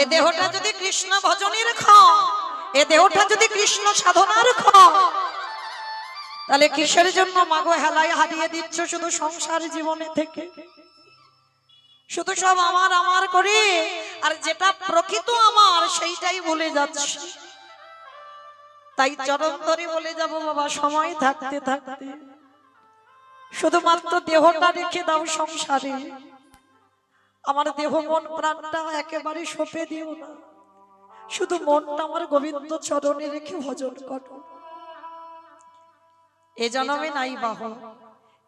এ দেহটা যদি কৃষ্ণ ভজনের খাও, এ দেহটা যদি কৃষ্ণ সাধনার খাও, তাহলে কিসের জন্য মাগো হেলায় হারিয়ে দিচ্ছ শুধু সংসার জীবনে থেকে? শুধু সব আমার আমার করে, আর যেটা প্রকৃত আমার সেইটাই ভুলে যাচ্ছি। তাই চরণ ধরে বলে যাব বাবা, সময় থাকতে থাকতে শুধুমাত্র দেহটা রেখে দাও সংসারে, আমার দেহ মন প্রাণটা একেবারে সঁপে দিও না। শুধু মনটা আমার গোবিন্দ চরণে রেখে ভজন করো। এ জন্মে নাই বাহ,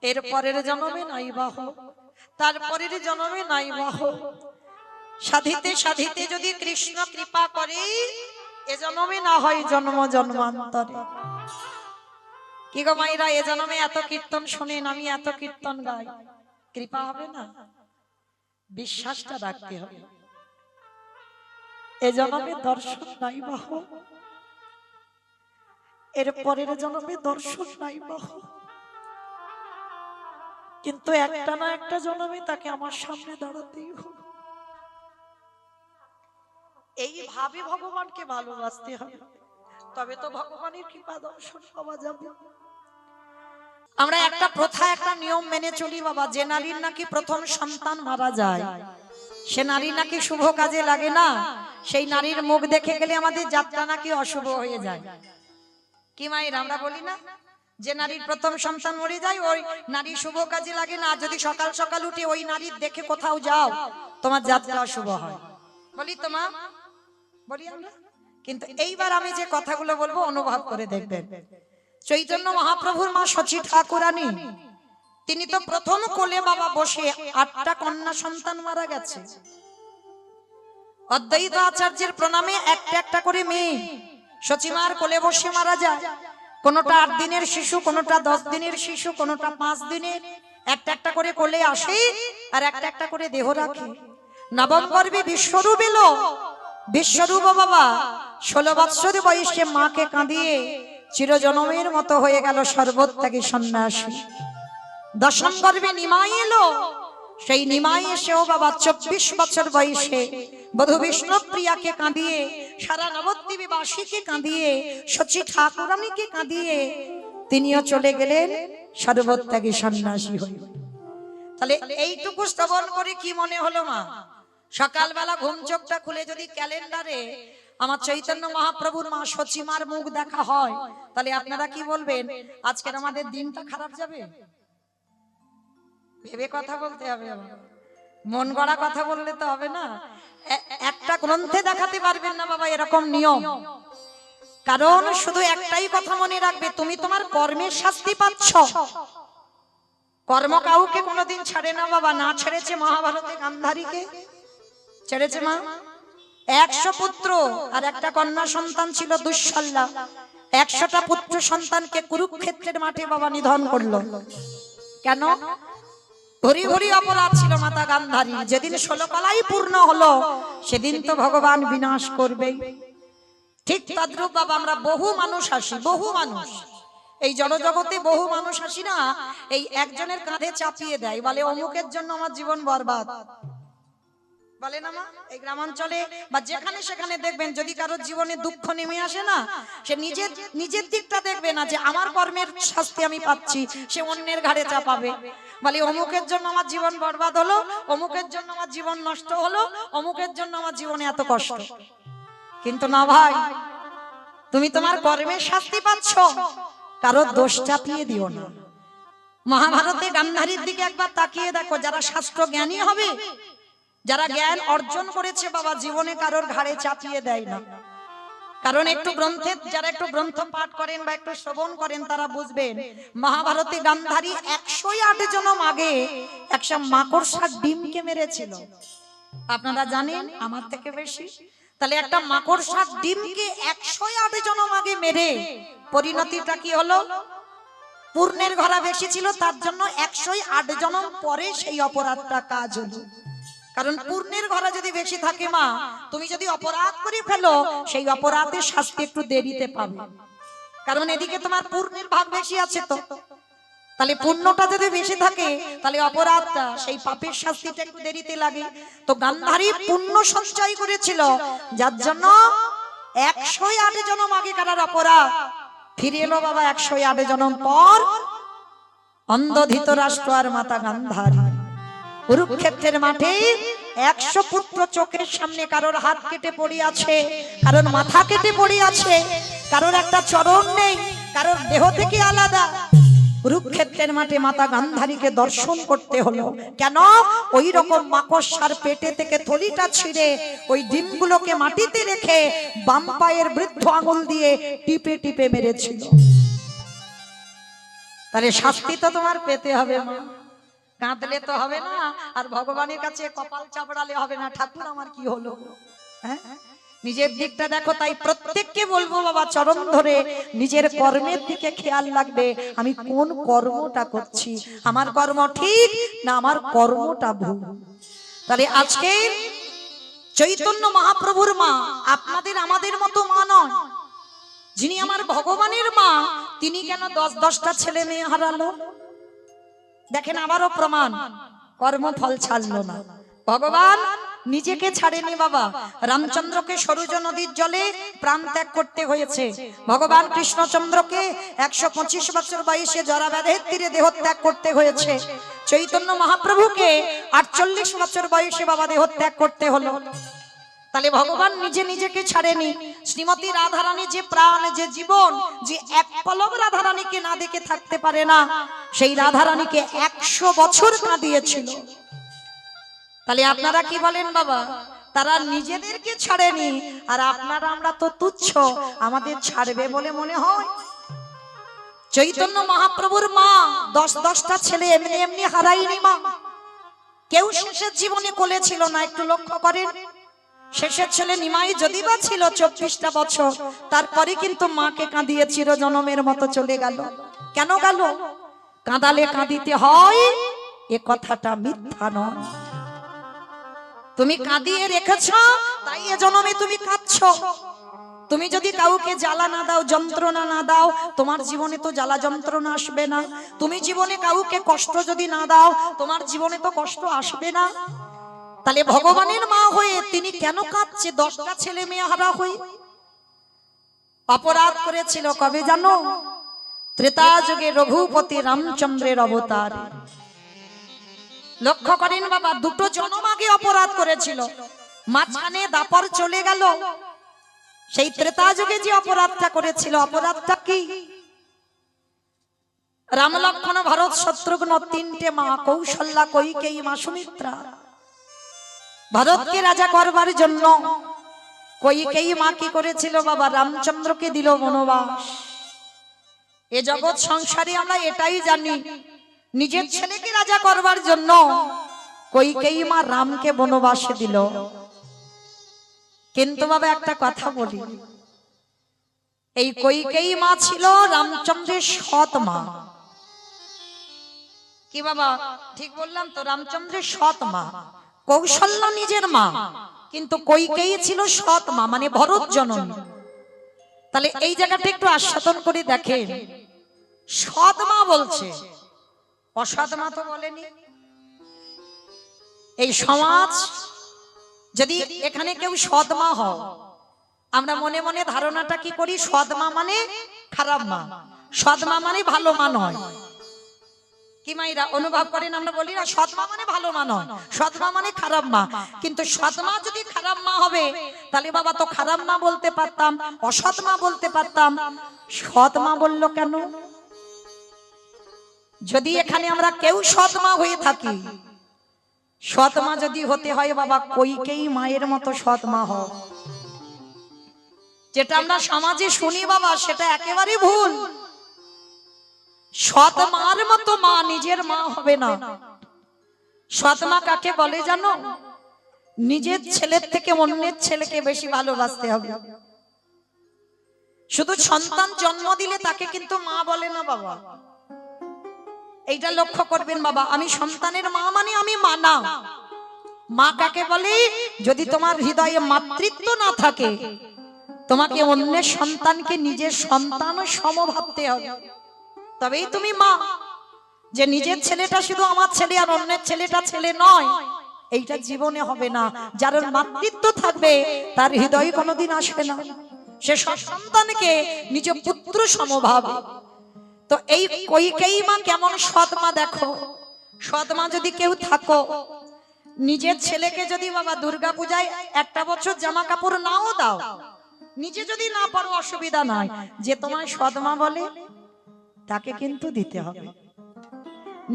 এর পরের জন্মে নাই বাহ, তারপরের জন্মে নাই বাহ। সাধিতে সাধিতে যদি কৃষ্ণ কৃপা করে, এ জন্মে না হয় জন্ম জন্মান্তরে। কি গো মাইরা, এ জন্মে এত কীর্তন শোনেন, আমি এত কীর্তন গাই, কৃপা হবে না? বিশ্বাসটা রাখতে হবে। এ জন্মে দর্শন নাই বাহ, এর পরের জন্মে দর্শন নাই বাহ, কিন্তু একটা না একটা জন্মে তাকে আমার সামনে দাঁড়াতেই হবে। এইভাবে ভগবানকে ভালোবাসতে হবে, তবে তো ভগবানের কৃপা দর্শন পাওয়া যাবে। আমরা একটা প্রথা, একটা নিয়ম মেনে চলি বাবা, যে নারীর নাকি প্রথম সন্তান মারা যায়, সে নারী নাকি শুভ কাজে লাগে না, সেই নারীর মুখ দেখে গেলে আমাদের যাত্রা নাকি অশুভ হয়ে যায়। কি মায়ের আমরা বলি না, যে নারীর প্রথম সন্তান মরে যায় ওই নারী শুভ কাজে লাগে না, যদি সকাল সকাল উঠে ওই নারীর দেখে কোথাও যাও তোমার যাত্রা অশুভ হয়, বলি তো মা, বলি আমরা। কিন্তু এইবার আমি যে কথাগুলো বলবো অনুভব করে দেখবেন। চৈতন্য মহাপ্রভুর মা শচী ঠাকুরানী, তিনি তো প্রথম কোলে বাবা বসে 8টা কন্যা সন্তান মারা গেছে। অদ্বৈত আচার্যের প্রণামে একটা একটা করে মেয়ে শচীমার কোলে বসে মারা যায়। কোনটা 8 দিনের শিশু, কোনটা 10 দিনের শিশু, কোনটা 5 দিনের, একটা একটা করে কোলে আসে আর একটা একটা করে দেহ রাখে। নবম গর্ভে বিশ্বরূপ এলো, বিশ্বরূপ বাবা 16 বৎসর বয়সে মাকে কাঁদিয়ে চিরজনমের মতো হয়ে গেল সর্বত্যাগী সন্ন্যাসী। দশম গর্ভে নিমাই এলো, সেই নিমাই এসেও বাবা 24 বছর বয়সে বধূ বিষ্ণুপ্রিয়াকে কাঁদিয়ে, সারা নবদ্বীপবাসীকে কাঁদিয়ে, শচী ঠাকুরানীকে কাঁদিয়ে তিনিও চলে গেলেন সর্বত্যাগী সন্ন্যাসী হয়ে। তাহলে এইটুকু শ্রবণ করে কি মনে হলো মা? সকালবেলা ঘুম চোখটা খুলে যদি ক্যালেন্ডারে আমার চৈতন্য মহাপ্রভুর মা শচীমার মুখ দেখা হয়, তাহলে আপনারা কি বলবেন? আজকের আমাদের দিনটা খারাপ যাবে? ভেবে কথা বলতে হবে, মন গড়া কথা বললে তো হবে না। একটা গ্রন্থে দেখাতে পারবেন না বাবা এরকম নিয়ম। কারণ শুধু একটাই কথা মনে রাখবে, তুমি তোমার কর্মের শাস্তি পাচ্ছ। কর্ম কাউকে কোনোদিন ছাড়ে না বাবা, না ছেড়েছে মহাভারতে গান্ধারীকে, ছেড়েছে মা। 100 পুত্র আর একটা কন্যা সন্তান ছিল দুঃশলা, 100টা পুত্র সন্তানকে কুরুক্ষেত্রের মাঠে বাবা নিধন করলো। কেন? ভরি ভরি অপরাধ ছিল মাতা গান্ধারী। যেদিন 16 কলাই পূর্ণ হলো সেদিন তো ভগবান বিনাশ করবেই। ঠিক তদ্রূপ বাবা আমরা বহু মানুষ আসি, বহু মানুষ এই জড়জগতে বহু মানুষ আসি না, এই একজনের কাঁধে চাপিয়ে দেয়, বলে অমুকের জন্য আমার জীবন বরবাদ, বলে না মা? এই গ্রামাঞ্চলে বা যেখানে সেখানে দেখবেন যদি কারোর জীবনে দুঃখ নেমে আসে না, সে নিজের দিকটা দেখবে না যে আমার কর্মের শাস্তি আমি পাচ্ছি, সে অন্যের ঘাড়ে চাপাবে। বলে অমুকের জন্য আমার জীবন বরবাদ হলো, অমুকের জন্য আমার জীবন নষ্ট হলো, অমুকের জন্য আমার জীবনে এত কষ্ট। কিন্তু না ভাই, তুমি তোমার কর্মের শাস্তি পাচ্ছ, কারোর দোষ চাপিয়ে দিও না। মহাভারতে গান্ধারীর দিকে একবার তাকিয়ে দেখো, যারা শাস্ত্র জ্ঞানী হবে, যারা জ্ঞান অর্জন করেছে বাবা, জীবনে কারোর ঘাড়ে চাপিয়ে দেয় না। কারণ একটু গ্রন্থে যারা একটু গ্রন্থ পাঠ করেন বা একটু শ্রবণ করেন তারা বুঝবেন, মহাভারতে গান্ধারী 108 জনম আগে একটা মাকড়সার ডিমকে মেরেছিল। আপনারা জানেন আমার থেকে বেশি। তাহলে একটা মাকড়সার ডিমকে 108 জনম আগে মেরে পরিণতিটা কি হলো? পূর্ণের ঘরা বেশি ছিল, তার জন্য 108 জনম পরে সেই অপরাধটা কাজ হলো। কারণ পূর্ণের ঘরা যদি বেশি থাকে মা, তুমি যদি অপরাধ করে ফেলো সেই অপরাধের শাস্তি একটু দেরিতে পাবে, কারণ এদিকে তোমার পূর্ণের ভাগ বেশি আছে। তো তাহলে পুণ্যটা যদি বেশি থাকে তাহলে অপরাধটা সেই পাপের শাস্তিটা একটু দেরিতে লাগে। তো গান্ধারী পুণ্য সঞ্চয় করেছিল, যার জন্য 108 জন্ম আগে কারার অপরাধ ফিরে এলো বাবা 108 জন্ম পর। অন্ধ ধৃতরাষ্ট্র আর মাতা গান্ধারী কুরুক্ষেত্রের মাঠে 100 পুত্র চোখের সামনে কারোর হাত কেটে পড়ে আছে, কারোর মাথা কেটে পড়ে আছে, কারোর একটা চরণ নেই, কারোর দেহ থেকে আলাদা। কুরুক্ষেত্রের মাঠে মাতা গান্ধারীকে দর্শন করতে হলো। কেন? ওই রকম মাকড়সার পেটে থেকে থলিটা ছিঁড়ে ওই ডিমগুলোকে মাটিতে রেখে বাম পায়ের বৃদ্ধ আঙুল দিয়ে টিপে টিপে মেরেছিল। তাহলে শাস্তি তো তোমার পেতে হবে মা, কাঁদলে তো হবে না, আর ভগবানের কাছে কপাল চাপড়ালে হবে না। ঠাকুর আমার কি হলো, হ্যাঁ? নিজের দিকটা দেখো। তাই প্রত্যেককে বলবো বাবা চরণ ধরে নিজের কর্মের দিকে খেয়াল রাখবে। আমি কোন কর্মটা করছি, আমার কর্ম ঠিক না আমার কর্মটা ভুল। তাহলে আজকে চৈতন্য মহাপ্রভুর মা আপনাদের আমাদের মতো মা নয়। যিনি আমার ভগবানের মা তিনি কেন 10-10টা ছেলে মেয়ে হারালো? দেখেন আবারও প্রমাণ, কর্মফল ছাড়লো না। ভগবান নিজেকে ছাড়েনি বাবা। রামচন্দ্রকে সরযূ নদীর জলে প্রাণ ত্যাগ করতে হয়েছে। ভগবান কৃষ্ণচন্দ্রকে 125 বছর বয়সে জরাব্যাধের তীরে দেহ ত্যাগ করতে হয়েছে। চৈতন্য মহাপ্রভুকে 48 বছর বয়সে বাবা দেহ ত্যাগ করতে হলো। তাহলে ভগবান নিজে নিজেকে ছাড়েনি। শ্রীমতী রাধারানী যে প্রাণ, যে জীবন, যে এক পলক রাধারানীকে না দেখে থাকতে পারে না, সেই রাধারানীকে 100 বছর কাঁদিয়েছিল। তাহলে আপনারা কি বলেন বাবা? তারা নিজেদেরকে ছাড়েনি, আর আপনারা আমরা তো তুচ্ছ, আমাদের ছাড়বে বলে মনে হয়? চৈতন্য মহাপ্রভুর মা 10-10টা ছেলে এমনি এমনি হারায়নি মা। কেউ শেষের জীবনে কোলে ছিল না। একটু লক্ষ্য করেন, শেষের ছেলে নিমাই যদি বা ছিল 24টা বছর, তারপরে কিন্তু মাকে কাঁদিয়ে চিরজনমের মতো চলে গেল। কেন গেল? কাঁদালে কাঁদিতে হয় এ কথাটা মিথ্যা নয়। তুমি কাঁদিয়ে রেখেছ তাই এ জন্মে তুমি কাঁদছো। তুমি যদি কাউকে জ্বালা না দাও, যন্ত্রণা না দাও, তোমার জীবনে তো জ্বালা যন্ত্রণা আসবে না। তুমি জীবনে কাউকে কষ্ট যদি না দাও, তোমার জীবনে তো কষ্ট আসবে না। তাহলে ভগবানের মা হয়ে তিনি কেন কাঁদছে 10টা ছেলে মেয়ে হারা হয়ে? অপরাধ করেছিল কবে জানো? ত্রেতা যুগে রঘুপতি রামচন্দ্রের অবতার। লক্ষ্য করেন বাবা, 2টো জন্ম আগে অপরাধ করেছিল, মাঝখানে দাপর চলে গেল। সেই ত্রেতা যুগে যে অপরাধটা করেছিল, অপরাধটা কি? রাম লক্ষ্মণ ভরত শত্রুঘ্ন 3টে মা, কৌশল্যা কৈকেয়ী মা সুমিত্রা, ভরতকে রাজা করবার জন্য কৈকেয়ী মা কি করেছিল বাবা? রামচন্দ্রকে দিল বনবাস। এ জগৎ সংসারে আমরা এটাই জানি, নিজের ছেলেকে রাজা করবার জন্য কৈকেয়ী মা রামকে বনবাসে দিল। কিন্তু বাবা একটা কথা বলি, এই কৈকেয়ী মা ছিল রামচন্দ্রের সৎ মা। কি বাবা ঠিক বললাম তো? রামচন্দ্রের সৎ মা। কৌশল্যা নিজের মা, কিন্তু কৈকেয়ী ছিল সৎ মা, মানে ভরত জননী। তাহলে এই জায়গাটা একটু আস্বাদন করে দেখেন, সৎ মা বলছে, অসৎ মা তো বলেনি। এই সমাজ যদি এখানে কেউ সৎ মা হয়, আমরা মনে মনে ধারণাটা কি করি? সৎ মা মানে খারাপ মা, সৎ মা মানে ভালো মা নয়। কি মাইরা অনুভব করেন? আমরা বলি না সৎ মা মানে ভালো মা নয়, সৎ মা মানে খারাপ মা। কিন্তু সৎ মা যদি খারাপ মা হবে, তাহলে বাবা তো খারাপ মা বলতে পারতাম, অসৎ মা বলতে পারতাম। সৎ মা বললো কেন? যদি এখানে আমরা কেউ সৎ মা হয়ে থাকি, সৎ মা যদি হতে হয় বাবা কৈকেয়ী মায়ের মতো সৎ মা হও। যেটা আমরা সমাজে শুনি বাবা, সেটা একেবারে ভুল। সৎ মার মতো মা নিজের মা হবে না। সৎ মা কাকে বলে জানো? নিজের ছেলের থেকে অন্যের ছেলেকে বেশি ভালোবাসতে হবে। শুধু সন্তান জন্ম দিলে তাকে কিন্তু মা বলে না বাবা। এইটা লক্ষ্য করবেন বাবা। আমি সন্তানের মা মানে আমি মা না। মা কাকে বলে? যদি তোমার হৃদয়ে মাতৃত্ব না থাকে, তোমাকে অন্যের সন্তানকে নিজের সন্তান সম ভাবতে হবে, তবেই তুমি মা। যে নিজের ছেলেটা শুধু আমার ছেলে আর অন্যের ছেলেটা ছেলে নয়, এইটা জীবনে হবে না। যার মাতৃত্ব থাকবে তার হৃদয় কোনোদিন আসবে না, সে সন্তানকে নিজ পুত্র সমভাবে। তো এই কইকেয়ী মা কেমন সৎ মা দেখো। সৎ মা যদি কেউ থাকো, নিজের ছেলেকে যদি বাবা দুর্গা পূজায় একটা বছর জামা কাপড় নাও দাও, নিজে যদি না পারো অসুবিধা নাই, যে তোমার সৎ মা বলে তাকে কিন্তু দিতে হবে।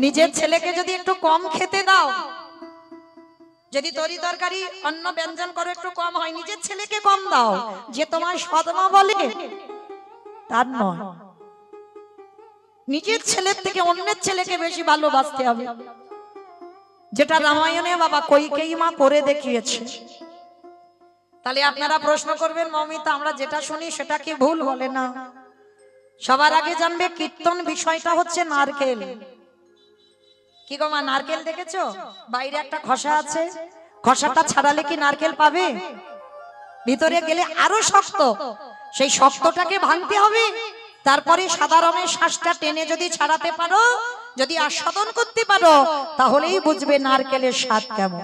নিজের ছেলেকে যদি একটু কম খেতে দাও, যদি তরি তরকারি অন্ন ব্যঞ্জন করো একটু কম হয়, নিজের ছেলেকে কম দাও, যে তোমার সৎ মা বলে তার নয়। নিজের ছেলের থেকে অন্যের ছেলেকে বেশি ভালোবাসতে হবে, যেটা রামায়ণে বাবা কইকেয়ী মা করে দেখিয়েছে। তাহলে আপনারা প্রশ্ন করবেন, মমিতা আমরা যেটা শুনি সেটা কি ভুল? বলে না। সবার আগে জানবে কীর্তন বিষয়টা হচ্ছে নারকেল। কি গো মা, নারকেল দেখেছো? বাইরে একটা খসা আছে, খসাটা ছাড়ালে কি নারকেল পাবে? ভিতরে গেলে আরো শক্ত, সেই শক্তটাকে ভাঙতে হবে, তারপরে সাদা রঙের শ্বাসটা টেনে যদি ছাড়াতে পারো, যদি আস্বাদন করতে পারো, তাহলেই বুঝবে নারকেলের স্বাদ কেমন।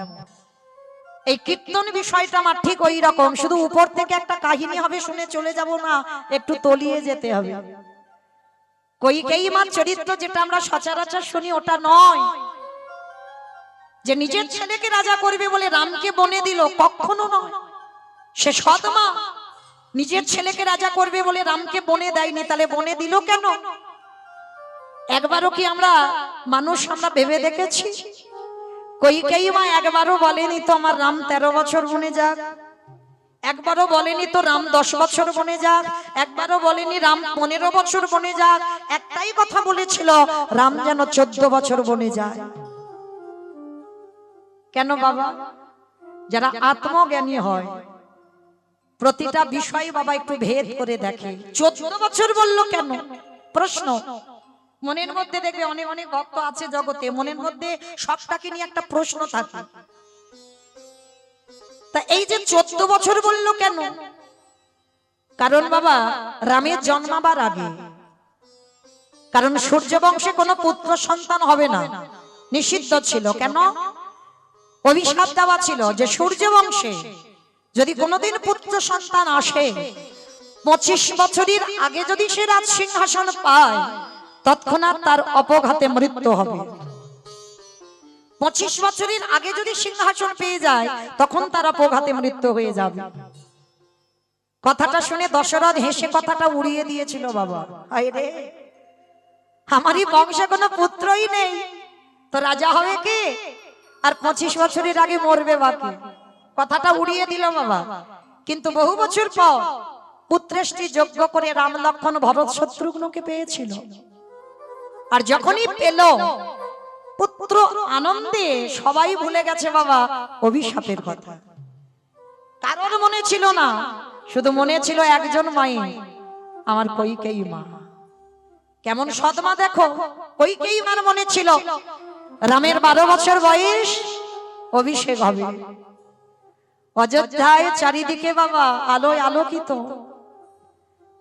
এই কীর্তন বিষয়টা আমার ঠিক ওই রকম, শুধু উপর থেকে একটা কাহিনী হবে শুনে চলে যাব না, একটু তলিয়ে যেতে হবে। কইকেয়ী মার চরিত্র যেটা আমরা সচরাচর শুনি ওটা নয়, যে নিজের ছেলেকে রাজা করবে বলে রামকে বনে দিল, কখনো নয়। সে সৎ মা, নিজের ছেলেকে রাজা করবে বলে রামকে বনে দেয়নি, তাহলে বনে দিল কেন? একবারও কি আমরা মানুষ আমরা ভেবে দেখেছি? কইকেয়ী মা একবারও বলেনি তো আমার রাম 13 বছর বনে যাক, একবারও বলেনি তো রাম 10 বছর বনে যাক, একবারও বলেনি রাম 15 বছর বনে যাক। একটাই কথা বলেছিল, রাম যেন 14 বছর বনে যায়। কেন বাবা? যারা আত্মজ্ঞানী হয় প্রতিটা বিষয় বাবা একটু ভেদ করে দেখে। 14 বছর বলল কেন? প্রশ্ন মনের মধ্যে দেখবে, অনেক অনেক ভক্ত আছে জগতে, মনের মধ্যে সবটাকে নিয়ে একটা প্রশ্ন থাকে। তা এই যে 14 বছর বলল কেন? কারণ বাবা রামের জন্মাবার আগে, কারণ সূর্য বংশে কোনো পুত্র সন্তান হবে না, নিষিদ্ধ ছিল। কেন? অভিশাপ দেওয়া ছিল যে সূর্য বংশে যদি কোনোদিন পুত্র সন্তান আসে, 25 বছরের আগে যদি সে রাজ সিংহাসন পায়, তৎক্ষণাৎ তার অপঘাতে মৃত্যু হবে। 25 বছরের আগে যদি সিংহাসন পেয়ে যায়, তখন তার অপঘাতে মৃত্যু হয়ে যাবে। কথাটা শুনে দশরথ হেসে কথাটা উড়িয়ে দিয়েছিল। বাবা হায় রে, আমারই বংশে কোনো পুত্রই নেই, তো রাজা হবে কে? আর 25 বছরের আগে মরবে বাকি। কথাটা উড়িয়ে দিল বাবা। কিন্তু বহু বছর পর পুত্রেষ্টি যজ্ঞ করে রাম লক্ষ্মণ ভরত শত্রুঘ্নকে পেয়েছিল। আর যখনই পেল পুত্র আনন্দে সবাই ভুলে গেছে বাবা অভিশাপের কথা। কারোর মনে ছিল না, শুধু মনে ছিল একজন মাই, আমার কইকেয়ী মা। কেমন সৎমা দেখো, কইকেয়ী মার মনে ছিল রামের 12 বছর বয়স, অভিষেক হবে। অযোধ্যায় চারিদিকে বাবা আলোয় আলোকিত,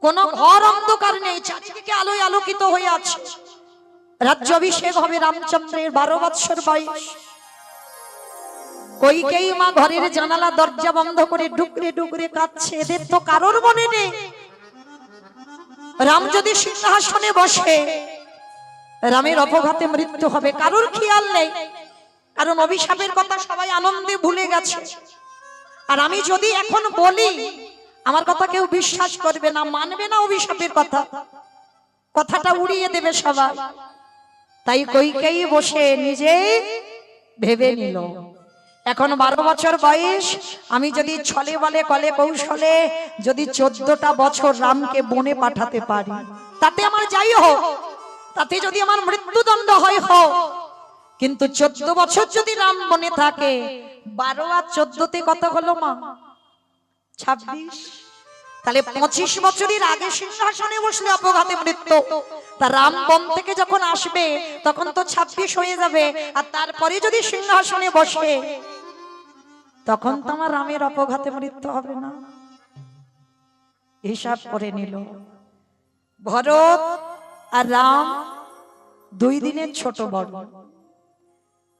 কোন ঘর অন্ধকার নেই, চারিদিকে আলোয় আলোকিত হয়ে আছে। রাজ্যাভিষেক হবে রামচন্দ্রের, 12 বছর বয়স। কইকেয়ী মা ঘরের জানালা দরজা বন্ধ করে ডুকরে ডুকরে কাঁদছে। এদের তো কারোর মনে নেই রাম যদি সিংহাসনে বসে রামের অপঘাতে মৃত্যু হবে, কারোর খেয়াল নেই। কারণ অভিশাপের কথা সবাই আনন্দে ভুলে গেছে। আর আমি যদি এখন বলি, আমার কথা কেউ বিশ্বাস করবে না, মানবে না অভিশাপের কথা, কথাটা উড়িয়ে দেবে সবাই। তাই কইকেয়ী বসে নিজে ভেবে নিল, এখন 12 বছর বয়স, আমি যদি ছলে বলে কলে কৌশলে যদি 14টা বছর রামকে বনে পাঠাতে পারি, তাতে আমার যাই হোক, তাতে যদি আমার মৃত্যুদণ্ড হয় হোক, কিন্তু 14 বছর যদি রাম বনে থাকে, 12 আর 14তে কত হলো মা? 26। তাহলে 25 বছরের আগে সিংহাসনে বসলে অপঘাতে মৃত্যু, তা রাম বন থেকে যখন আসবে তখন তো 26 হয়ে যাবে। আর তারপরে যদি সিংহাসনে বসে, তখন তো আমার রামের অপঘাতে মৃত্যু হবে না। হিসাব করে নিল ভরত আর রাম 2 দিনের ছোট বড়।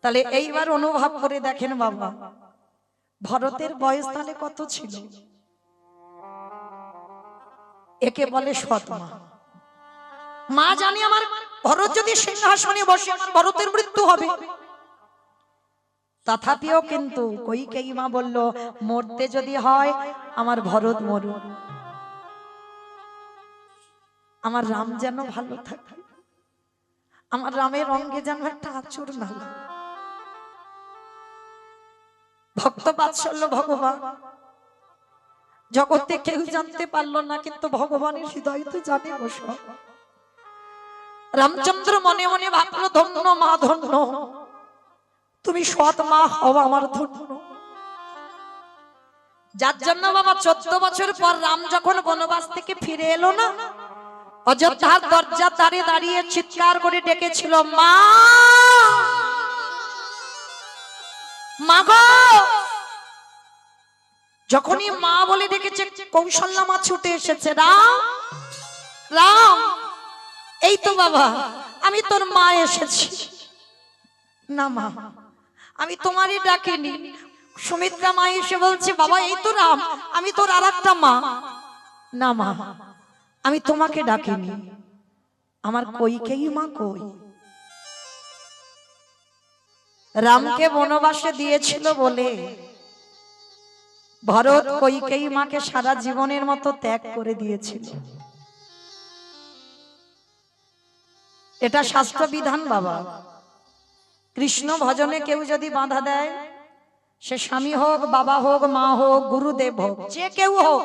তাহলে এইবার অনুভব করে দেখেন বাবা, ভরতের বয়স তাহলে কত ছিল? একে বলে সৎ মা। মা জানি আমার ভরত যদি সিংহাসনে বসে আমার ভরতের মৃত্যু হবে, তথাপিও কিন্তু কইকেয়ী মা বলল, মরতে যদি হয় আমার ভরত মরুক, আমার রাম যেন ভালো থাকে, আমার রামের অঙ্গে যেন একটা আঁচড় না লাগে। ভক্ত বাৎসল্য ভগবান জগতে কেউ জানতে পারলো না, কিন্তু ভগবানের হৃদয় তো জানে বসো। রামচন্দ্র মনে মনে ভাবলো, ধন্য মা ধন্য, তুমি সৎ মা হও আমার ধন্য। যার জন্য বাবা 14 বছর পর রাম যখন বনবাস থেকে ফিরে এলো না, অযোধ্যার দরজার ধারে দাঁড়িয়ে চিৎকার করে ডেকেছিল, মা মাগো। যখনই মা বলে ডেকেছে, কৌশল্যা মা ছুটে এসেছে, রাম রাম, এই তো বাবা আমি তোর মা এসেছি। না মা, আমি তোমারই ডাকিনি। সুমিত্রা মা এসে বলছে, বাবা এই তো রাম, আমি তোর আর একটা মা। না মা, আমি তোমাকে ডাকিনি, আমার কইকেয়ী মা কই? রামকে বনবাসে দিয়েছিল বলে ভরত কইকেয়ী মাকে সারা জীবনের মতো ত্যাগ করে দিয়েছিল। এটা শাস্ত্র বিধান বাবা। কৃষ্ণ ভজনে কেউ যদি বাধা দেয়, সে স্বামী হোক, বাবা হোক, মা হোক, গুরুদেব হোক, যে কেউ হোক,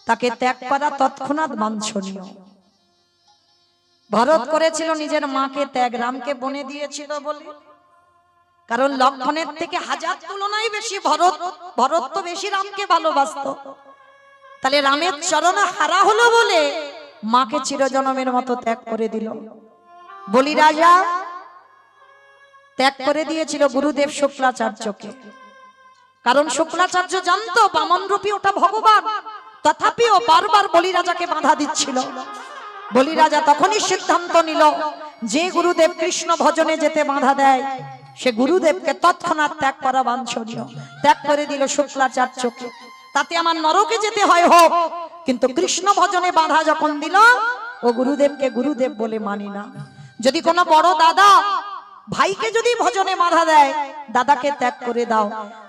তাকে ত্যাগ করা তৎক্ষণাৎ বাঞ্ছনীয়। ভরত করেছিল নিজের মাকে ত্যাগ, রামকে বনে দিয়েছিল বলে। কারণ লক্ষণের থেকে হাজার তুলনায় বেশি ভরত তো বেশি রামকে ভালোবাসতো। তাহলে রামের চরণ হারা হলো বলে মাকে চিরজনমের মতো ত্যাগ করে দিল। বলি রাজা ত্যাগ করে দিয়েছিল গুরুদেব শুক্লাচার্যকে। কারণ শুক্লাচার্য জানতো বামন রূপী ওটা ভগবান, তথাপিও বারবার বলি রাজাকে বাধা দিচ্ছিল। বলি রাজা তখনই সিদ্ধান্ত নিল, যে গুরুদেব কৃষ্ণ ভজনে যেতে বাধা দেয়, সে গুরুদেবকে তৎক্ষণাৎ ত্যাগ করা বাঞ্ছনীয়। ত্যাগ করে দিল শুক্লাচার্যকে। তাতে আমার নরকে যেতে হয় হোক, কিন্তু কৃষ্ণ ভজনে বাধা যখন দিল, ও গুরুদেবকে গুরুদেব বলে মানি না। যদি কোনো বড় দাদা ভাইকে যদি ভজনে বাধা দেয়, দাদাকে ত্যাগ করে দাও।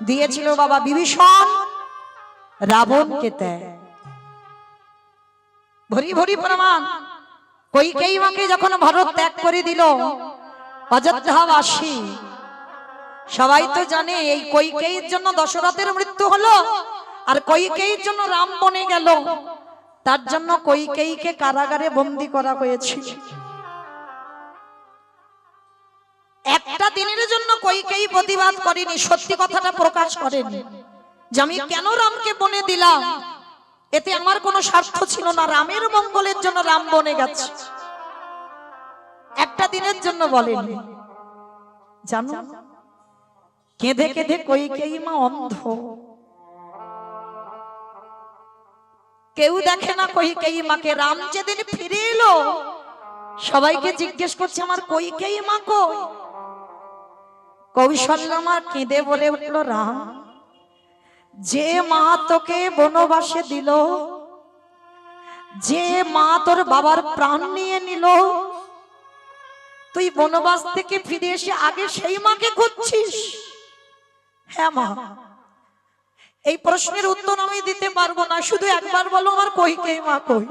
দিয়েছিল বাবা বিভীষণ রাবণকে ত্যাগ। ভরি ভরি প্রমাণ। কইকেয়ী মাকে যখন ভরত ত্যাগ করে দিল, অযোধ্যাবাসী সবাই তো জানে এই কইকেয়ীর জন্য দশরথের মৃত্যু হলো, আর কইকেয়ীর জন্য রাম বনে গেল। তার জন্য কইকেয়ীকে কারাগারে বন্দী করা হয়েছিল। একটা দিনের জন্য কইকেয়ী প্রতিবাদ করেনি, সত্যি কথাটা প্রকাশ করেনি যে আমি কেন রামকে বনে দিলাম, এতে আমার কোনো স্বার্থ ছিল না, রামের মঙ্গলের জন্য রাম বনে গেছে। একটা দিনের জন্য বলেনি। জানো, কেঁদে কেঁদে কইকেয়ী মা অন্ধ, কেউ দেখে না কইকেয়ী মাকে। রাম যেদিন ফিরে এলো, সবাইকে জিজ্ঞেস করছে আমার কইকেয়ী মা কই? কৌশল্যা মা কেঁদে বলে উঠল, রাম, যে মা তোকে বনবাসে দিল, যে মা তোর বাবার প্রাণ নিয়ে নিল, তুই বনবাস থেকে ফিরে এসে আগে সেই মাকে খুঁজছিস? হ্যাঁ মা, এই প্রশ্নের উত্তর আমি দিতে পারবো না, শুধু একবার বলো আমার কইকেয়ী মা কই?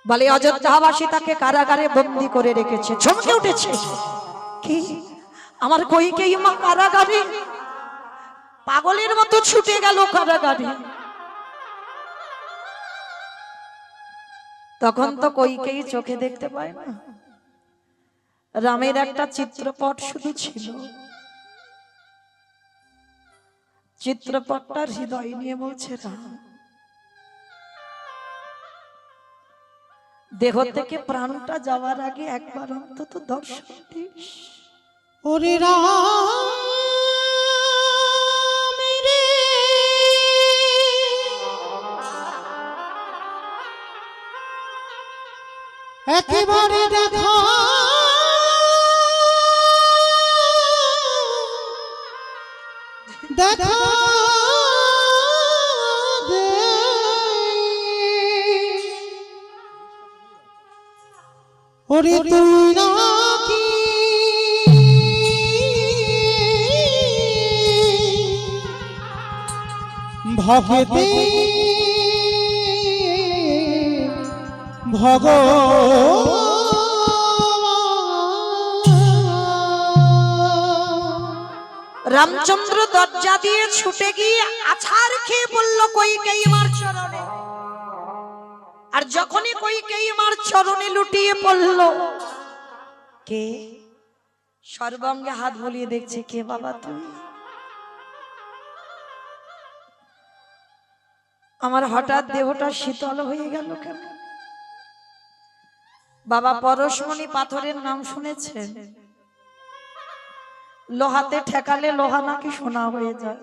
বলে অযোধ্যাবাসী তাকে কারাগারে বন্দী করে রেখেছে। চমকে উঠেছে, কি আমার কইকেয়ী মা কারাগারে? পাগলের মতো ছুটে গেল কারাগারে। তখন তো কইকেয়ী চোখে দেখতে পায় না, রামের একটা চিত্রপট শুধু ছিল। চিত্রপটটার হৃদয় নিয়ে বলছে, রাম, দেহ থেকে প্রাণটা যাওয়ার আগে একবার অন্তত দর্শন দিস। ওরে রাম রে, একেবারে দেখা দেখা দে ওরে তুই নাকি ভগতে রামচন্দ্র দরজা দিয়ে ছুটে গিয়ে আছাড় খেয়ে বলল কইকেয়ী মার চরণে। আর যখনই কইকেয়ী মার চরণে লুটিয়ে পড়ল, কে? সর্বাঙ্গে হাত বুলিয়ে দেখছে, কে বাবা তুমি? আমার হঠাৎ দেহটা শীতল হয়ে গেল কেন? বাবা পরশমণি পাথরের নাম শুনেছেন? লোহাতে ঠেকালে লোহা নাকি সোনা হয়ে যায়।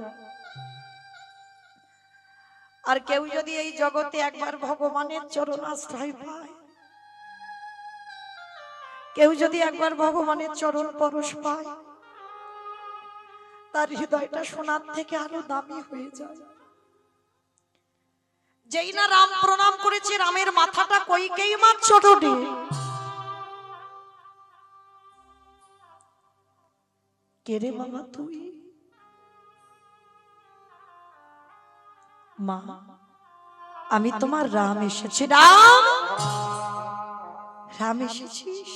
আর কেউ যদি এই জগতে একবার ভগবানের চরণ আশ্রয় পায়, কেউ যদি একবার ভগবানের চরণ পরশ পায়, তার হৃদয়টা সোনার থেকে আরো দামি হয়ে যায়। যেই না রাম প্রণাম করেছে, রামের মাথাটা কইকেয়ী মার চরণে, কে রে বাবা তুই? মা, আমি তোমার রাম এসেছি। রাম, রাম এসেছিস?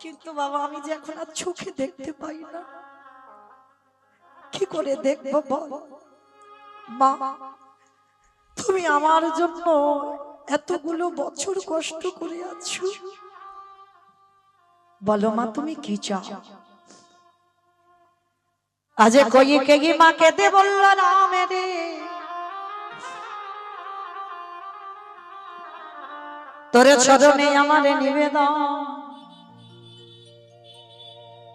কিন্তু বাবা আমি যে এখন আর চোখে দেখতে পাই না, কি করে দেখবো বল? মা, তুমি আমার জন্য এতগুলো বছর কষ্ট করে আছো, বলো মা তুমি কি চাও? আজ কইকেয়ী মা কেঁদে বলল, রাম রে তোর চরণে আমার নিবেদন,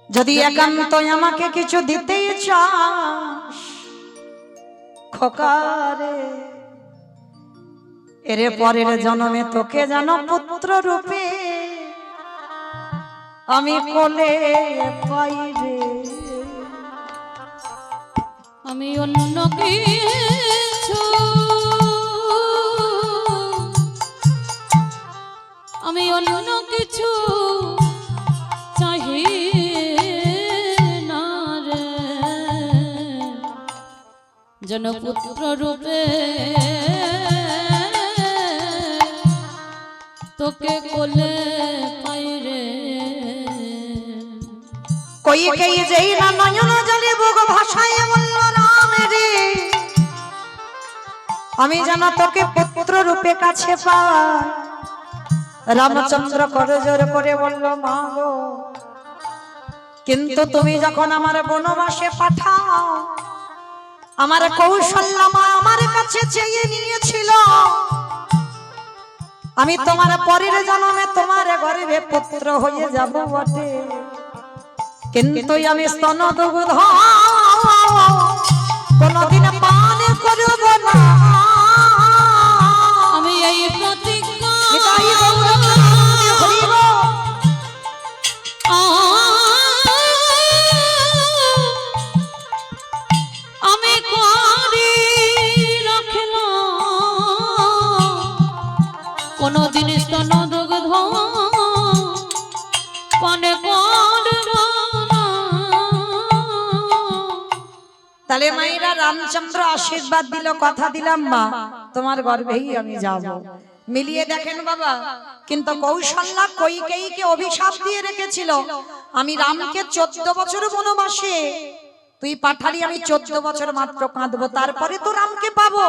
যদি একান্ত আমাকে কিছু দিতেই চাস খোকারে, এর পরের জন্মে তোকে যেন পুত্র রূপে আমি কোলে পাই রে। আমি অন্য কিছু, আমি অন্য কিছু চাহি না রে, যেন পুত্র রূপে তোকে কোলে পাই রে। কইকেয়ী যেই না নয়ন জলে বুক ভাষায় বলল, রাম রে আমি যেন তোকে পুত্র রূপে কাছে পাই। রামচন্দ্র করজোড় করে বলল, মা গো, কিন্তু তুমি যখন আমার বনবাসে পাঠাও, আমার কৌশল্যা মা আমার কাছে চেয়ে নিয়েছিল আমি তোমার পরের জন্মে তোমার গর্ভে পুত্র হয়ে যাব বটে, কিন্তু আমি স্তন দুগ্ধ কোনদিন পান করব না। আমি এই প্রতিজ্ঞা আমি করি রাখলাম, কোনদিন স্তন দুগ্ধ পানে করব না। তাহলে মায়েরা রামচন্দ্র আশীর্বাদ দিল, কথা দিলাম মা তোমার গর্ভেই আমি যাব। মিলিয়ে দেখেন বাবা, কিন্তু কৌশল্যা কইকেয়ীকে অভিশাপ দিয়ে রেখেছিল, আমি রামকে 14 বছর বনবাসে তুই পাঠালি, আমি 14 বছর মাত্র কাঁদবো, তারপরে তো রামকে পাবো।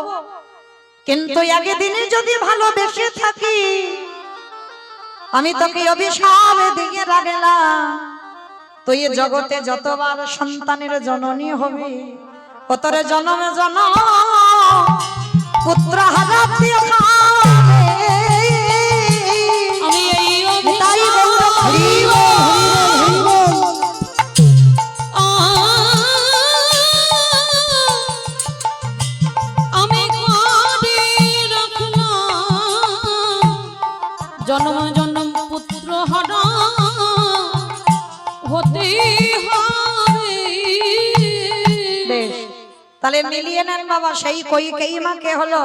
কিন্তু আগে দিনে যদি ভালোবেসে থাকি, আমি তোকে অভিশাপ দিয়ে রাখলাম, তুই জগতে যতবার সন্তানের জননী হবি, কতর জনমে জনম পুত্র হারা দিয়ে খাবে। আমি এই তাই বলল, হরি বল, হরি বল, হরি বল। আমি করি রাখলাম, জন্ম জন্ম পুত্র হারা হতে হবে। বেশ, তাহলে মিলিয়ে নেন বাবা। সেই কইকেয়ী মাকে হলো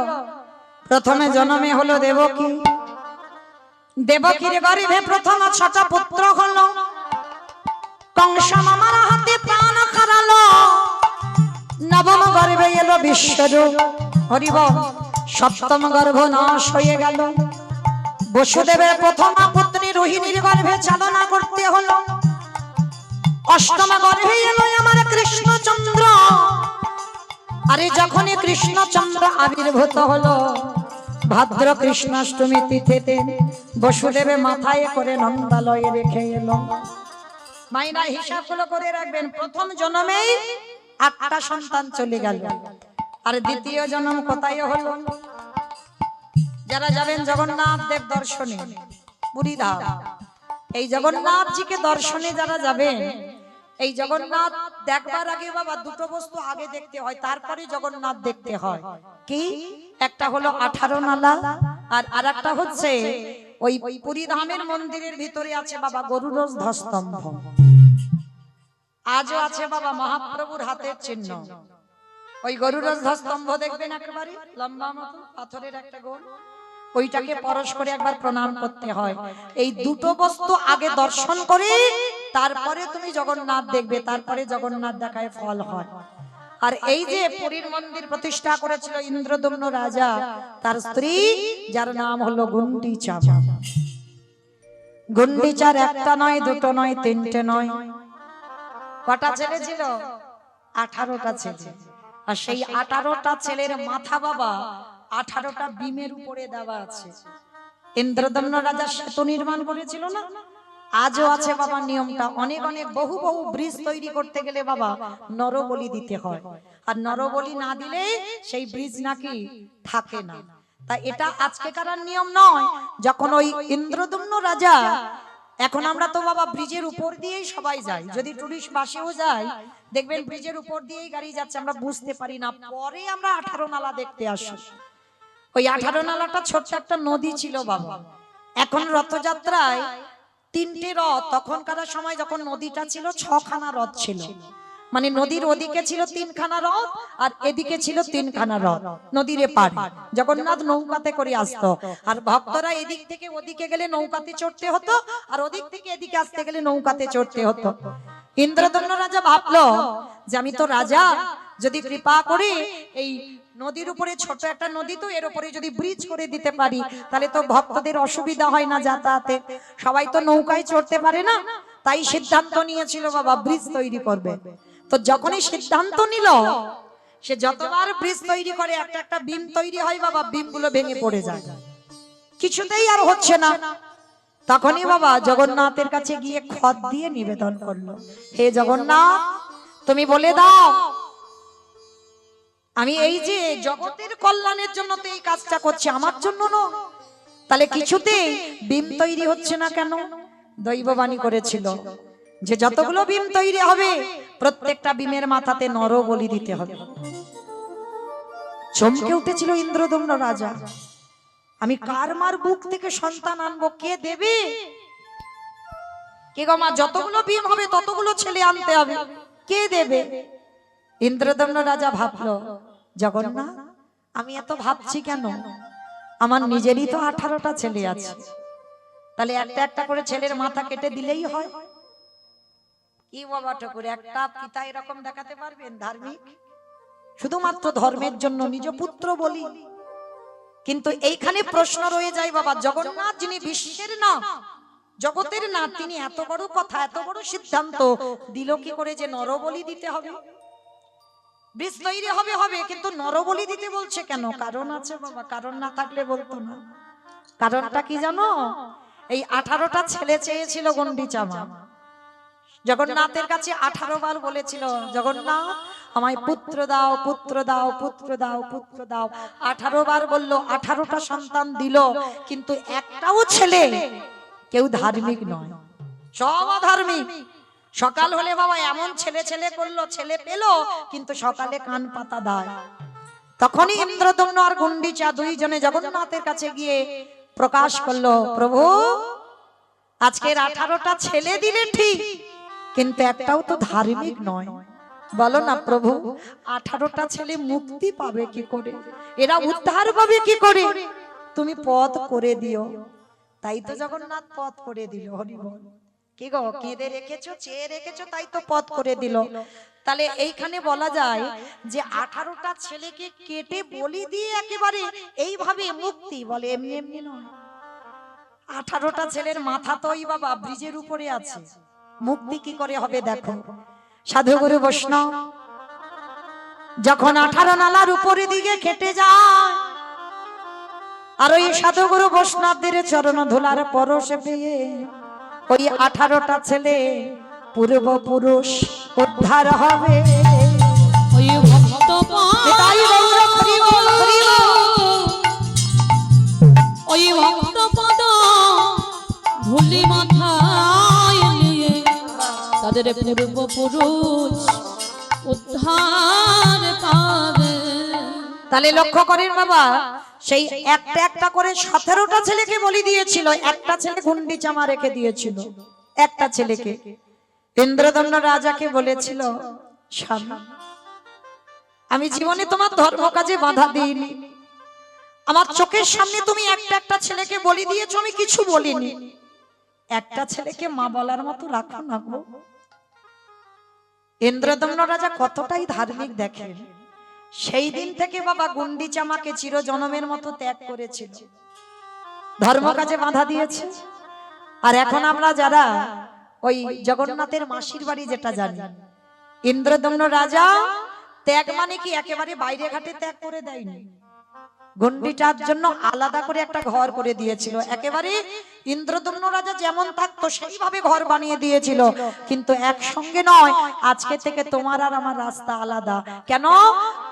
প্রথমে জন্মে হলো দেবকী। দেবকীর গর্ভে প্রথম 6টা পুত্র হলো। কংস মামার হাতে প্রাণ হারালো। নবম গর্ভে এলো বিশ্বরূপ। হরিব। সপ্তম গর্ভ নাশ হয়ে গেল। বসুদেবের প্রথম পুত্রী রোহিণীর গর্ভে চালনা করতে হলো। অষ্টম গর্ভে এলো আমার কৃষ্ণচন্দ্র। আরে যখনই কৃষ্ণচন্দ্র আবির্ভূত হলো ভাদ্র কৃষ্ণাষ্টমী তিথিতে বসুদেবে মাথায় করে নন্দালয়ে রেখে এলো। মাইনা হিসাবগুলো করে রাখবেন। প্রথম জন্মেই 8টা সন্তান চলে গেল। আর দ্বিতীয় জন্ম কোথায় হলো? যারা যাবেন জগন্নাথ দেব দর্শনে পুরী ধাম, এই জগন্নাথজিকে দর্শনে যারা যাবেন, এই জগন্নাথ দেখবার আগে বাবা দুটো বস্তু আগে দেখতে হয়, তারপরে জগন্নাথ দেখতে হয়। কি? একটা হলো 18 নালা, আর আরেকটা হচ্ছে ওই পুরী ধামের মন্দিরের ভিতরে আছে বাবা গরুড় ধ্বস্তম্ভ। আজও আছে বাবা মহাপ্রভুর হাতের চিহ্ন। ওই গরুড় ধ্বস্তম্ভ দেখবেন একেবারে লম্বা মতো পাথরের একটা গোল, ওইটাকে পরশ করে একবার প্রণাম করতে হয়। এই দুটো বস্তু আগে দর্শন করে তারপরে তুমি জগন্নাথ দেখবে, তারপরে জগন্নাথ দেখায় ফল হয়। আর এই যে পুরীর মন্দির প্রতিষ্ঠা করেছিল ইন্দ্রদম্ন রাজা, তার স্ত্রী যার নাম হলো গুন্ডিচা। গুন্ডিচার একটা নয়, দুটো নয়, 3টে নয়, কটা ছেলে ছিল? 18টা ছেলে। আর সেই 18টা ছেলের মাথা বাবা 18টা বিমের উপরে দেওয়া আছে। ইন্দ্রদম্ন রাজা সেতু নির্মাণ করেছিল না, আজও আছে বাবা নিয়মটা। অনেক অনেক বহু বহু ব্রিজ তৈরি করতে গেলে বাবা নরবলি দিতে হয়, আর নরবলি না দিলে সেই ব্রিজ নাকি থাকে না। তা এটা আজকেকার নিয়ম নয়। যখন ওই ইন্দ্রদম্ন রাজা, এখন আমরা তো বাবা ব্রিজের উপর দিয়েই সবাই যাই, যদি টুরিস্ট বাসেও যাই দেখবেন ব্রিজের উপর দিয়েই গাড়ি যাচ্ছে, আমরা বুঝতে পারি না। পরে আমরা 18 নালা দেখতে আসি। ওই 18 নালাটা ছোট্ট একটা নদী ছিল বাবা। এখন রথযাত্রায় 3টে রথ, তখনকার সময় যখন নদীটা ছিল 6খানা রথ ছিল। মানে নদীর ওদিকে ছিল 3খানা রথ আর এদিকে ছিল 3খানা রথ নদীর পাড়ে। জগন্নাথ নৌকাতে করে আসতো, আর ভক্তরা এদিক থেকে ওদিকে গেলে নৌকাতে চড়তে হতো, আর ওদিক থেকে এদিকে আসতে গেলে নৌকাতে চড়তে হতো। ইন্দ্রদম্ন রাজা ভাবলো যে আমি তো রাজা, যদি কৃপা করে এই নদীর উপরে, ছোট একটা নদী তো, এর উপরে যদি ব্রিজ করে দিতে পারি তাহলে তো ভক্তদের অসুবিধা হয় না যাতায়াতে, সবাই তো নৌকায় চড়তে পারে না। তাই সিদ্ধান্ত নিয়েছিল বাবা ব্রিজ তৈরি করবে। তো যখনই সিদ্ধান্ত নিল, সে যতবার ব্রিজ তৈরি করে একটা একটা বিম তৈরি হয় বাবা, বিমগুলো ভেঙে পড়ে যায়, কিছুতেই আর হচ্ছে না। তখনই বাবা জগন্নাথের কাছে গিয়ে খত দিয়ে নিবেদন করলো, হে জগন্নাথ তুমি বলে দাও, আমি এই যে জগতের কল্যাণের জন্য তো এই কাজটা করছি, আমার জন্য না, তাহলে কিছুতেই বিম তৈরি হচ্ছে না কেন? দৈববাণী করেছিল যে যতগুলো বিম তৈরি হবে প্রত্যেকটা বিমের মাথাতে নরবলি দিতে হবে। চমকে উঠেছিল ইন্দ্রদম্ন রাজা, আমি কার মার বুক থেকে সন্তান আনবো, কে দেবে? কে গো মা, যতগুলো বিম হবে ততগুলো ছেলে আনতে হবে, কে দেবে? ইন্দ্রদম্ন রাজা ভাবলো, জগন্নাথ আমি এত ভাবছি কেন, আমার নিজেরই তো 18টা ছেলে আছে, তাহলে একটা একটা করে ছেলের মাথা কেটে দিলেই হয়। কি বাবা ঠাকুর, একটা পিতা এরকম দেখাতে পারবেন ধার্মিক? শুধুমাত্র ধর্মের জন্য নিজ পুত্র বলি। কিন্তু এইখানে প্রশ্ন রয়ে যায় বাবা, জগন্নাথ যিনি বিশ্বের না, জগতের না, তিনি এত বড় কথা, এত বড় সিদ্ধান্ত দিল কি করে যে নরবলি দিতে হবে? ব্রিজ তৈরি হবে হবে, কিন্তু নরবলি দিতে বলছে কেন? কারণ আছে বাবা, কারণ না থাকলে বলতো না। কারণটা কি জানো? এই 18টা ছেলে চেয়েছিল গুন্ডিচা মা, জগন্নাথের কাছে 18 বার বলেছিল, জগন্নাথ আমায় পুত্র দাও, পুত্র দাও, পুত্র দাও, পুত্র দাও। 18 বার বললো, 18টা সন্তান দিল, কিন্তু একটাও ছেলে কেউ ধার্মিক নয়, সব অধার্মিক। সকাল হলে বাবা এমন ছেলে ছেলে করলো, ছেলে পেল কিন্তু সকালে কান পাতা দেয়। তখনই ইন্দ্রদম্ন আর গুন্ডিচা দুইজনে জগন্নাথের কাছে গিয়ে প্রকাশ করলো, প্রভু আজকের 18টা ছেলে দিলে ঠিক, কিন্তু একটাও তো ধার্মিক নয়। বলো না প্রভু, 18টা ছেলে মুক্তি পাবে কি করে, এরা উদ্ধার পাবে কি করে, তুমি পথ করে দিও। তাই তো জগন্নাথ পথ করে দিল। হরি বল। কি গো, কেঁদে রেখেছো, চেয়ে রেখেছো, তাই তো পথ করে দিল। তাহলে এইখানে বলা যায় যে 18টা ছেলেকে কেটে বলি দিয়ে একেবারে এইভাবে মুক্তি, বলে এমনি এমনি নয়। 18টা ছেলের মাথা তো ওই বাবা ব্রিজের উপরে আছে, মুক্তি কি করে হবে দেখো। সাধুগুরু বৈষ্ণব যখন 18 নালার উপরে দিকে কেটে যায়, আর ওই সাধুগুরু বৈষ্ণবদের চরণ ধুলার পরশে পেয়ে ওই 18টা ছেলে পূর্বপুরুষ উদ্ধার হবে। ওই ভক্ত এটাই গৌর হরি বল, হরি বল। ওই ভক্ত পদ ধুলি মাথায় নিয়ে তাদের পূর্বপুরুষ উদ্ধার পাবে। তাহলে লক্ষ্য করেন বাবা, সেই একটা একটা করে 17টা ছেলেকে বলি দিয়েছিল, একটা ছেলে গুন্ডিচামা রেখে দিয়েছিল। একটা ছেলেকে ইন্দ্রদম্ন রাজাকে বলেছিল, স্বামী আমি জীবনে তোমার ধর্ম কাজে বাধা দিইনি, আমার চোখের সামনে তুমি একটা একটা ছেলেকে বলি দিয়েছো, আমি কিছু বলিনি, একটা ছেলেকে মা বলার মতো রাখো না গো। ইন্দ্রদম্ন রাজা কতটাই ধার্মিক দেখেন, সেই দিন থেকে বাবা গুন্ডিচামাকে চিরজনমের মতো ত্যাগ করেছিল, ধর্ম কাজে বাধা দিয়েছে। আর এখন আমরা যারা ওই জগন্নাথের মাসির বাড়ি যেটা জানি, ইন্দ্রদম্ন রাজা ত্যাগ মানে কি একেবারে বাইরে ঘাটে ত্যাগ করে দেয়নি, গন্ডিটার জন্য আলাদা করে একটা ঘর করে দিয়েছিল। একেবারে ইন্দ্রদম্ন রাজা যেমন থাকতো সেইভাবে ঘর বানিয়ে দিয়েছিল, কিন্তু একসঙ্গে নয়, আজকে থেকে তোমার আর আমার রাস্তা আলাদা। কেন?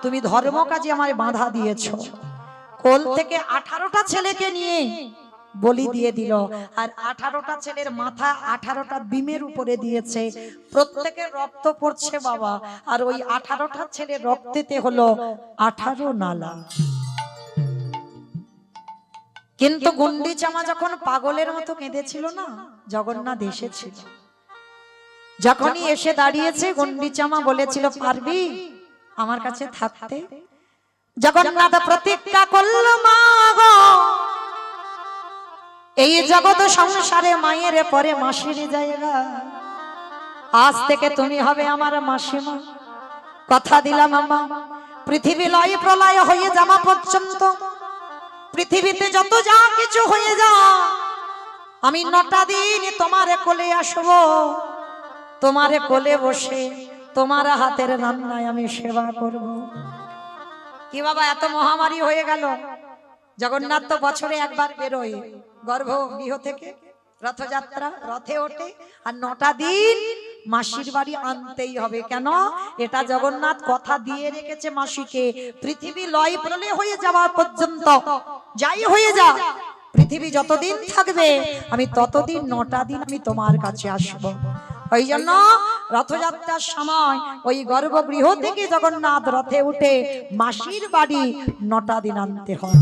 তুমি ধর্ম কাজে আমায় বাধা দিয়েছো। কোল থেকে 18টা ছেলেকে নিয়ে বলি দিয়ে দিল, আর 18টা ছেলের মাথা 18টা বিমের উপরে দিয়েছে, প্রত্যেকের রক্ত পড়ছে বাবা, আর ওই 18টা ছেলের রক্তেতে হলো 18 নালা। কিন্তু গুন্ডিচামা যখন পাগলের মতো কেঁদেছিল না, জগন্নাথ এসেছিল, যখনই এসে দাঁড়িয়েছে গুন্ডিচামা বলেছিল, পারবি আমার কাছে থাকতে? জগন্নাথ প্রতিজ্ঞা করল, মা গো এই জগৎ সংসারে মায়ের পরে মাসির জায়গা, আজ থেকে তুমি হবে আমার মাসিমা। কথা দিলাম আমা, পৃথিবী লয় প্রলয় হয়ে যাওয়া পর্যন্ত, পৃথিবীতে যত যা কিছু হয়ে যা, আমি 9টা দিন তোমারে কোলে আসবো, তোমারে কোলে বসে তোমার হাতের রান্নায় আমি সেবা করব। কি বাবা, এত মহামারী হয়ে গেল, জগন্নাথ তো বছরে একবার বেরোয় গর্ভগৃহ থেকে, রথযাত্রা, রথে ওঠে, আর 9টা দিন মাসির বাড়ি আনতেই হবে। কেন? এটা জগন্নাথ কথা দিয়ে রেখেছে মাসিকে, পৃথিবী লয় প্রলয় হয়ে যাওয়া পর্যন্ত, যাই হয়ে যা, পৃথিবী যতদিন থাকবে আমি ততদিন 9টা দিন আমি তোমার কাছে আসব। ওই জন্য রথযাত্রার সময় ওই গর্ভগৃহ থেকে জগন্নাথ রথে উঠে মাসির বাড়ি 9টা দিন আনতে হয়,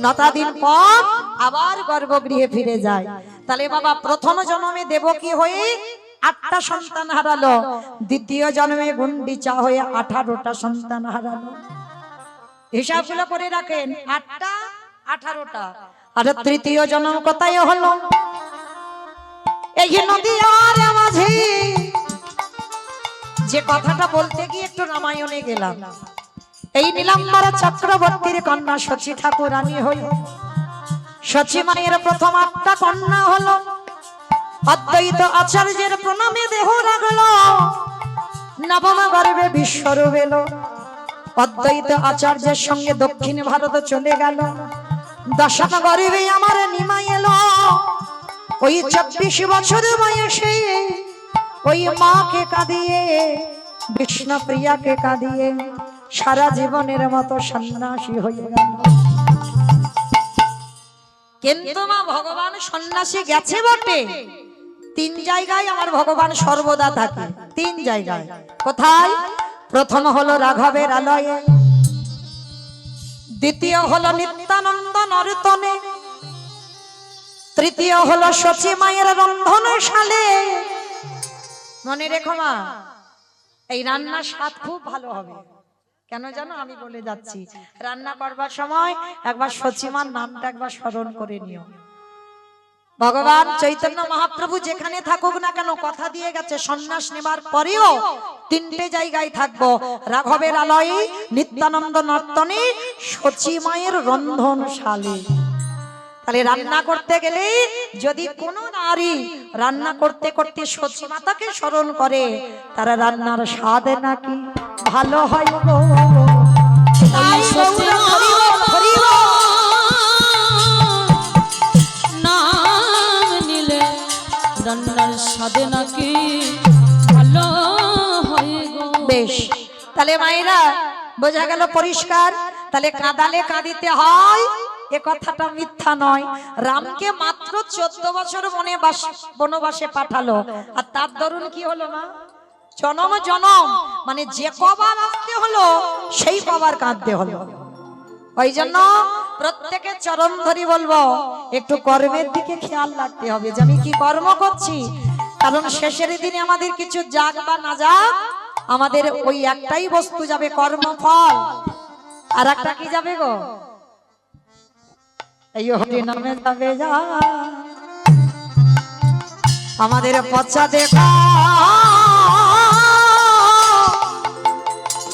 9টা দিন পর আবার গর্ভগৃহে ফিরে যায়। তাহলে বাবা প্রথম জন্মে দেবকী হয়ে 8টা সন্তান হারালো, দ্বিতীয় জন্মে গুন্ডিচা হয়ে 18টা সন্তান হারালো। হিসাবগুলো করে রাখেন, 8টা 18টা, আর তৃতীয় জন্ম কোথায় হলো? এই নদীয়ার মাঝে। যে কথাটা বলতে গিয়ে একটু রামায়ণে গেলাম, এই নীলাম্বর চক্রবর্তীর কন্যা শচী ঠাকুরানী হই, শচী মায়ের প্রথম 8টা কন্যা হলো। অদ্বৈত আচার্যের প্রণামে দেহ রাখলো, নবম গর্ভে বিশ্বরূপ এলো। অদ্বৈত আচার্যের সঙ্গে দক্ষিণ ভারত চলে গেল, দশম গর্ভে আমার নিমাই এলো। ওই 24 বছর বয়সে ওই মাকে কাঁদিয়ে, বিষ্ণুপ্রিয়াকে কাঁদিয়ে সারা জীবনের মতো সন্ন্যাসী হয়ে গেল। কিন্তু মা ভগবান সন্ন্যাসী গেছে বটে, 3 জায়গায় আমার ভগবান সর্বদা থাকে, 3 জায়গায়। কোথায়? প্রথম হলো রাঘবের আলয়ে, দ্বিতীয় হলো নিত্যানন্দ নর্তনে, তৃতীয় হলো সচি মায়ের রন্ধনশালে। মনে রেখো মা, এই রান্নার স্বাদ খুব ভালো হবে। কেন জানো? আমি বলে যাচ্ছি, রান্না করবার সময় একবার সচিমার নামটা একবার স্মরণ করে নিও। ভগবান চৈতন্য মহাপ্রভু যেখানে থাকুক না কেন কথা দিয়ে গেছে, সন্ন্যাস নেবার পরেও তিনটে জায়গায় থাকবো: রাঘবের আলয়ে, নিত্যানন্দ নর্তনে, সচি মায়ের রন্ধনশালে। তাহলে রান্না করতে গেলে যদি কোনো নারী রান্না করতে করতে সচি মাতাকে স্মরণ করে, তারা রান্নার স্বাদ নাকি ভালো হয় গো। তাই সচি গৌর হরি বল, হরি বল। নাম নিলে রান্নার স্বাদে নাকি ভালো হয় গো। বেশ, তাহলে মায়েরা বোঝা গেল পরিষ্কার। তাহলে কাঁদালে কাঁদিতে হয়, এ কথাটা মিথ্যা নয়। রামকে মাত্র 14 বছর বনবাসে পাঠালো, আর তার দরুন কি হলো না? জনম জনম, মানে যে কবার কাঁদতে হলো সেই কবার কাঁদতে হলো। ওই জন্য প্রত্যেকের চরণ ধরি বলবো, একটু কর্মের দিকে খেয়াল রাখতে হবে যে আমি কি কর্ম করছি। কারণ শেষের দিনে আমাদের কিছু যাক বা না যাক, আমাদের ওই একটাই বস্তু যাবে, কর্মফল। আর একটা কি যাবে গো? এই হরি নামে যাবে যা, আমাদের পচা দেখা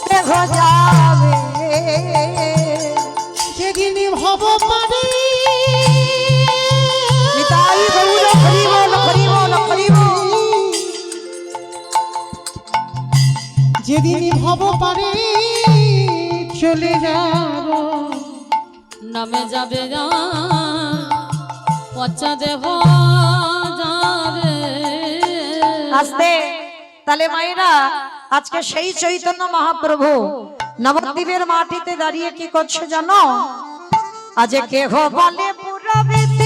দেখো যাবে। যেদিন ভব পারে নিতাই গৌর হরি বল, হরি বল, হরি বল। যেদিন ভব পারে চলে যাব, নামে যাবে যা, পচা দেহ যাবে। আস্তে। তাহলে মায়েরা, আজকে সেই চৈতন্য মহাপ্রভু নবদ্বীপের মাটিতে দাঁড়িয়ে কি করছে জানো? আজ কেহ বলে পুরবেতে